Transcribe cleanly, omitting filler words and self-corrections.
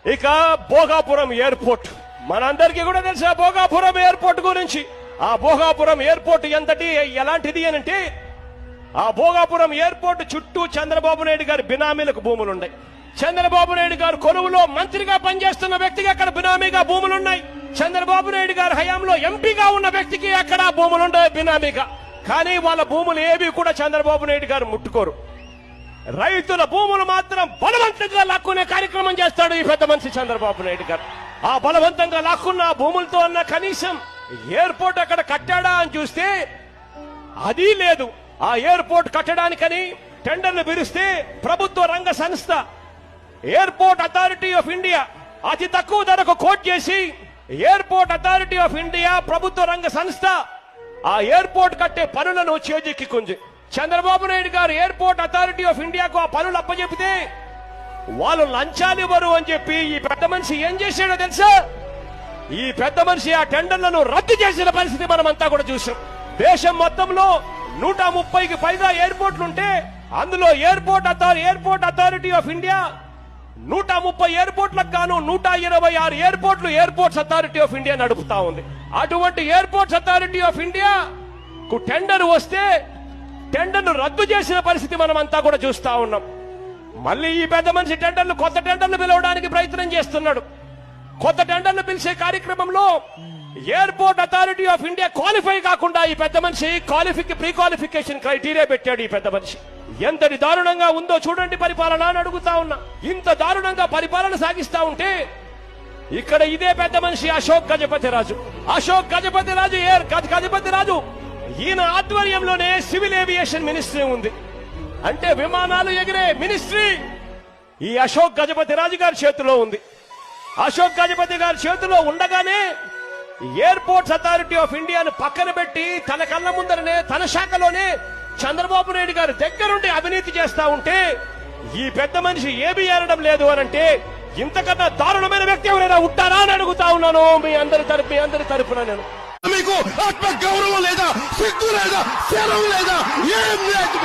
ఇక భోగాపురం ఎయిర్పోర్ట్, మనందరికీ కూడా తెలుసు భోగాపురం ఎయిర్పోర్ట్ గురించి. ఆ భోగాపురం ఎయిర్పోర్ట్ ఎలాంటిది అనంటే, ఆ భోగాపురం ఎయిర్పోర్ట్ చుట్టూ చంద్రబాబు నాయుడు గారి బినామీలకు భూములున్నాయి. చంద్రబాబు నాయుడు గారు కొలువులో మంత్రిగా పనిచేస్తున్న వ్యక్తికి అక్కడ బినామీగా భూములున్నాయి. చంద్రబాబు నాయుడు గారి హయాంలో ఎంపీగా ఉన్న వ్యక్తికి అక్కడ భూములున్నాయి బినామీగా. కానీ వాళ్ళ భూములు ఏవి కూడా చంద్రబాబు నాయుడు గారు ముట్టుకోరు. రైతుల భూములు మాత్రం బలవంతంగా లాక్కునే కార్యక్రమం చేస్తాడు ఈ పెద్ద మనిషి చంద్రబాబు నాయుడు గారు. ఆ బలవంతంగా లాక్కున్న భూములతో అన్న కనీసం ఎయిర్పోర్ట్ అక్కడ కట్టాడా అని చూస్తే అది లేదు. ఆ ఎయిర్పోర్ట్ కట్టడానికని టెండర్లు పిలిస్తే ప్రభుత్వ రంగ సంస్థ ఎయిర్పోర్ట్ అథారిటీ ఆఫ్ ఇండియా అతి తక్కువ ధరకు కోట్ చేసి ఎయిర్పోర్ట్ అథారిటీ ఆఫ్ ఇండియా ప్రభుత్వ రంగ సంస్థ ఆ ఎయిర్పోర్ట్ కట్టే పనులను చేజిక్కింది. చంద్రబాబు నాయుడు గారు ఎయిర్పోర్ట్ అథారిటీ ఆఫ్ ఇండియాకు ఆ పనులు అప్పచెపితే వాళ్ళు లంచాలు ఇవ్వరు అని చెప్పి ఈ పెద్ద మనిషి ఏం చేశాడో తెలుసా? ఈ పెద్ద మనిషి ఆ టెండర్లను రద్దు చేసిన పరిస్థితి మనమంతా కూడా చూసాం. దేశం మొత్తంలో 130కి పైగా ఎయిర్పోర్ట్లుంటే అందులో ఎయిర్పోర్ట్ అథారిటీ ఆఫ్ ఇండియా 130 ఎయిర్పోర్ట్లకు గాను 126 ఎయిర్పోర్ట్లు ఎయిర్పోర్ట్స్ అథారిటీ ఆఫ్ ఇండియా నడుపుతా ఉంది. అటువంటి ఎయిర్పోర్ట్స్ అథారిటీ ఆఫ్ ఇండియా కు టెండర్ వస్తే టెండర్ను రద్దు చేసిన పరిస్థితి మనమంతా కూడా చూస్తా ఉన్నాం. మళ్ళీ ఈ పెద్ద మనిషి కొత్త టెండర్లు పిలవడానికి ప్రయత్నం చేస్తున్నాడు. కొత్త టెండర్లు పిలిచే కార్యక్రమంలో airport authority of India qualify కాకుండా ఈ పెద్ద మనిషి ప్రీ క్వాలిఫికేషన్ క్రైటీరియా పెట్టాడు. ఈ పెద్ద మనిషి ఎంతటి దారుణంగా ఉందో చూడండి పరిపాలన అని అడుగుతా ఉన్నా. ఇంత దారుణంగా పరిపాలన సాగిస్తా ఉంటే ఇక్కడ ఇదే పెద్ద మనిషి అశోక్ గజపతి రాజు ఈయన ఆధ్వర్యంలోనే సివిల్ ఏవియేషన్ మినిస్ట్రీ ఉంది. అంటే విమానాలు ఎగిరే మినిస్ట్రీ ఈ అశోక్ గజపతి రాజు గారి చేతిలో ఉంది. అశోక్ గజపతి గారి చేతిలో ఉండగానే ఎయిర్పోర్ట్స్ అథారిటీ ఆఫ్ ఇండియాను పక్కన పెట్టి తన కళ్ళ ముందరనే తన శాఖలోనే చంద్రబాబు నాయుడు గారి దగ్గరుండి అవినీతి చేస్తా ఉంటే ఈ పెద్ద మనిషి ఏమీ ఏరడం లేదు అనంటే ఇంతకన్నా దారుణమైన వ్యక్తి ఎవరైనా ఉంటారా అని అడుగుతా ఉన్నాను మీ అందరి తరపున. నేను మీకు ఆత్మ గౌరవం లేదా, సిగ్గు లేదా, శరం లేదా, ఏం లేదు.